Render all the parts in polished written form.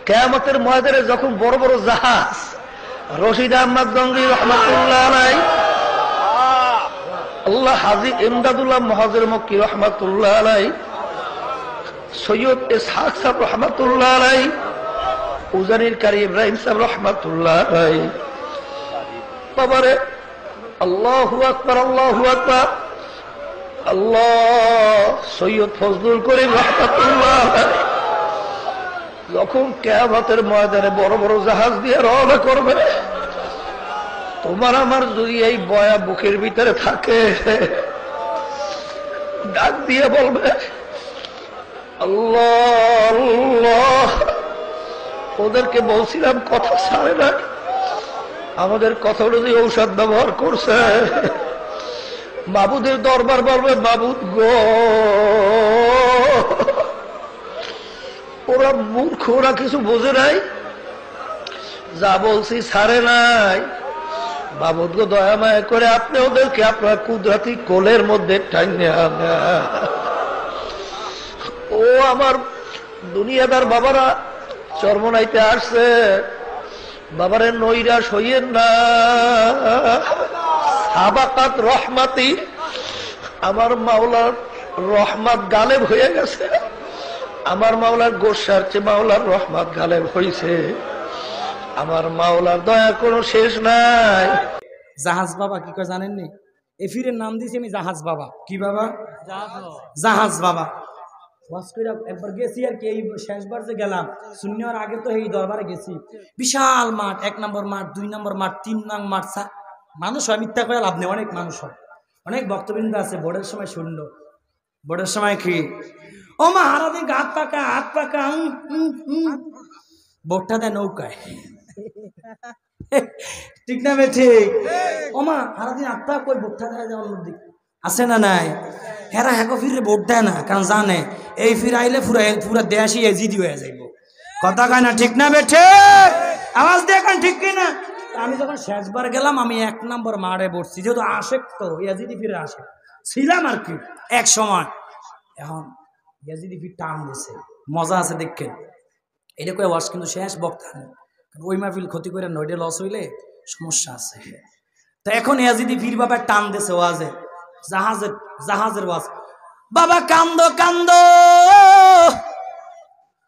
কিয়ামতের ময়দানে যখন বড় বড় জাহাজ, রশিদ আহমদ গঙ্গি রহমাতুল্লাহ আলাইহি, আল্লাহ হাজী ইমদাদুল্লাহ মুহাজির মক্কি রহমাতুল্লাহ আলাইহি, সৈয়দ ইসহাক সাহেব রহমাতুল্লাহ আলাইহি, উজানির কারি ইব্রাহিম সাহেব রহমাতুল্লাহ আলাইহি, বাবারে আল্লাহু আকবার, আল্লাহু আকবার, আল্লাহ, সৈয়দ ফজলুল করিম রহমাতুল্লাহ আলাইহি যখন কিয়ামতের ময়দানে বড় বড় জাহাজ দিয়ে রওনা করবে, তোমার আমার যদি এই বয়া বুকের ভিতরে থাকে, ডাক দিয়ে বলবে আল্লাহ আল্লাহ। ওদেরকে বলছিলাম কথা ছাড়ে না, আমাদের কথা অনুযায়ী ঔষধ ব্যবহার করছে। মাবুদের দরবার বলবে মাবুদ গো, ওরা মূর্খ, ওরা কিছু বোঝে নাই, যা বলছি ছাড়ে নাই। মাবুদ গো দয়া মায়া করে আপনি ওদেরকে আপনার কুদরতি কোলের মধ্যে টাইনে আনা। ও আমার দুনিয়াদার বাবারা, চরমনাইতে আসছে, বাবারে নৈরাশ হইয়েন না। সাবাকাত রহমাতি, আমার মাওলার রহমত গালেব হয়ে গেছে। আমার মাওলার গোসার চেয়ে মাওলার রহমত গালেব হয়েছে। আমার মাওলার দয়া কোনো শেষ নাই। জাহাজ বাবা কি কয় জানেননি? এই ফিরের নাম দিয়েছি আমি জাহাজ বাবা। কি বাবা? জাহাজ বাবা। একবার গেছি আর কি, এই শেষবার যে গেলাম শূন্যর আগে তো এই দরবারে গেছি। বিশাল মাঠ, 1 নম্বর মাঠ, 2 নম্বর মাঠ, 3 নং মাঠ, মানুষ হয়, মিথ্যা করে লাভ নেই, অনেক মানুষ হয়, অনেক বক্তবৃন্দ আছে। বোর্ডের সময় শূন্য, বোর্ডের সময় কি ও মা হারাদিন হাত পাকা, হাত পাকা, বোর্ডটা দেয় নৌকায়, ঠিক না বে ঠিক? ও মা হারাদিন হাত পাকা, কই বোর্ডটা দেয় যায় অন্যদিকে, আছে না নাই? হেরা হ্যাঁ ফিরে ভোট দেয় না, কারণ জানে এই ফিরে আইলে পুরা দেশই এজিদি হয়ে যাইব। কথা কয় না, ঠিক না বেঠে? আওয়াজ দিয়ে এখন ঠিক কিনা? আমি যখন শেষবার গেলাম, আমি 1 নম্বর মাঠে বসছি, যেহেতু আশেক তো এজিদি ফিরে আসে ছিলাম আর কি এক সময়। এখন এজিদি ফির টান দিছে, মজা আছে দেখেন। এটা করে ওয়াশ কিন্তু শেষ বক্তা নেই, ওই মাহফিল ক্ষতি করে নইডে লস হইলে সমস্যা আছে। তো এখন এজিদি ফির বাবা টান দিছে ওয়াজে, জাহাজের ওয়াজ। বাবা কান্দো কান্দো,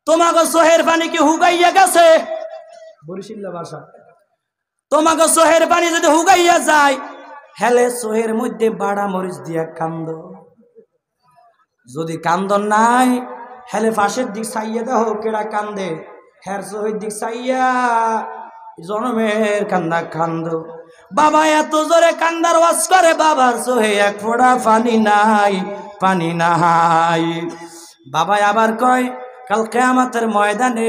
তোমাকে সোহের পানি কি হুগাইয়া গেছে? বরিশিল্লা ভাষা। তোমাকে সোহের পানি যদি হুগাইয়া যায়, হেলে সোহের মধ্যে বাড়া মরিচ দিয়া কান্দো। যদি কান্দন নাই, হেলে পাশের দিক চাইয়া দেখো কেডা কান্দে, হের সোহের দিক চাইয়া জনমের কান্দা কান্দো। বাবা এত জোরে কান্দার ওয়াজ করে, বাবার চোহে এক ফোঁটা পানি নাই, পানি নাই। বাবা আবার কয় কাল কিয়ামতের ময়দানে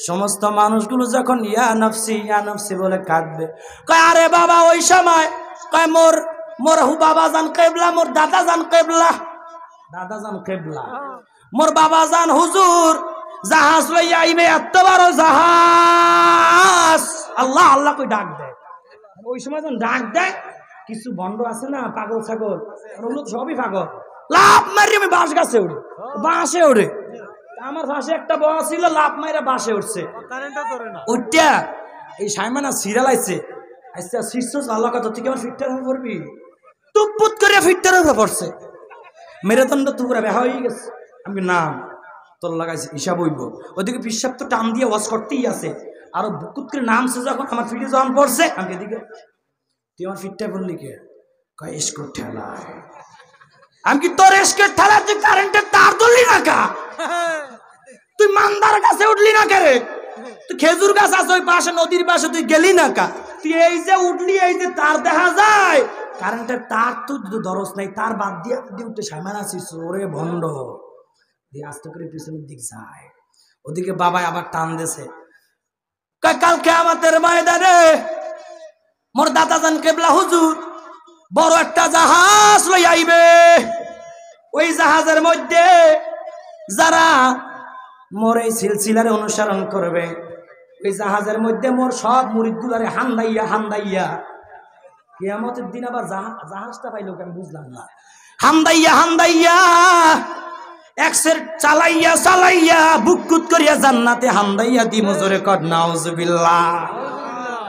সমস্ত মানুষগুলো যখন ইয়া নফসি বলে কাঁদবে, কয় আরে বাবা ওই সময় কয় মোর বাবা জান কেবলা, মোর দাদা জান কেবলা, দাদা জান কেবলা, মোর বাবা জান হুজুর জাহাজ লইয়া আইবে, এত বড় জাহাজ। আল্লাহ আল্লাহ কই ডাক দেয়। ওই সময় যখন ডাক দেয়, কিছু বন্ধ আছে না পাগল ছাগল, ওগুলো সবই পাগল, লাভ মারি আমি বাঁশ গাছে উঠে, বাঁশে উঠে। আমার পাশে একটা বড় ছিল, লাভ মাইরা বাঁশে উঠছে, উঠটা এই সাইমানা সিরিয়াল আইছে, আচ্ছা শীর্ষ আল্লাহ কথা তুই কেমন ফিটটার হয়ে পড়বি, টুপুত করে ফিটটার হয়ে পড়ছে, মেরুদণ্ড টুকরা বেহা হয়ে গেছে। আমি নাম তোর লাগাইছি হিসাব হইব, ওদিকে পিসাব তো টান দিয়ে ওয়াশ করতেই আছে, আরো বুকুত করে নামছে যখন আমার ফিটে যখন পড়ছে, আমি এদিকে তুই আমার ফিটটা বললি কে? কয় স্কুল ঠেলা। আমি কি তোর স্কেট ঠেলা, তুই কারেন্টের তার ধরলি না কা? তুই মান্দার কাছে উঠলি না কে রে? তুই খেজুর গাছ আছে ওই পাশে, নদীর পাশে, তুই গেলি না কা? তুই এই যে উঠলি, এই যে তার দেখা যায়, কারেন্টের তার তো দরস নাই, তার বাদ দিয়ে উঠতে সাইমান আছিস ওরে ভণ্ড দিয়ে আস্তে করে পিছনের দিক যায়। ওদিকে বাবা আবার টান দিছে, কাল কিয়ামতের ময়দানে মোর দাদা জান কেবলা হুজুর বড় একটা জাহাজ লই আইবে। ওই জাহাজের মধ্যে যারা মোর এই সিলসিলার অনুসরণ করবে, ওই জাহাজের মধ্যে মোর সব মুরিদগুলারে হান্দাইয়া কিয়ামতের দিন আবার জাহাজটা পাইলো, আমি বুঝলাম না। হান্দাইয়া এক্সের চালাইয়া চালাইয়া বুকুত করিয়া জান্নাতে হান্দাইয়া দি মজুরে কর নাউজুবিল্লাহ।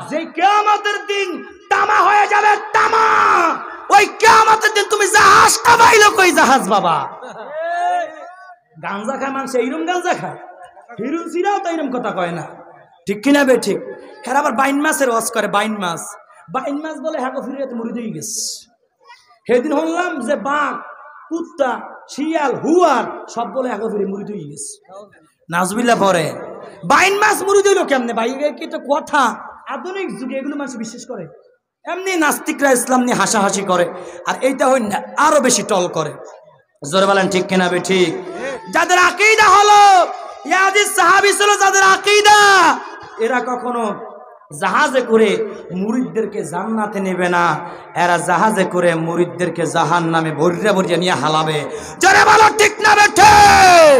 যে কিয়ামতের দিন তামা হয়ে যাবে তামা, ওই কিয়ামতের দিন তুমি জাহাজটা পাইলো কই জাহাজ বাবা? গাঞ্জা খায় মানুষ এইরকম গাঞ্জা খায়, হিরুন সিরাও তো এইরকম কথা কয় না, ঠিক কিনা বে ঠিক? হ্যাঁ আবার বাইন মাছের ওয়াজ করে, বাইন মাছ বলে হ্যাঁ ফিরে মরে দিয়ে গেছে। সেদিন শুনলাম যে বাঘ কুত্তা শিয়াল হুয়ার সব বলে হ্যাঁ ফিরে মরে দিয়ে গেছে। নাজবিল্লাহ পরে বাইন মাছ মরে দিল কেমনে ভাই? কি তো কথা, আধুনিক যুগে এগুলো মানুষ বিশ্বাস করে। এমনি নাস্তিকরা ইসলাম নিয়ে হাসাহাসি করে, আর এইটা হই না আরো বেশি টল করে। জোরে বলেন ঠিক কিনা বে ঠিক? যাদের আকীদা হলো ইয়াজিদ সাহাবী ছিল, যাদের আকীদা এরা কখনো জাহাজে করে মুরিদদেরকে জান্নাতে নেবে না, এরা জাহাজে করে মুরিদদেরকে জাহান্নামে ভরিয়া ভরিয়া নিয়ে হালাবে। জোরে বলো ঠিক না বে ঠিক?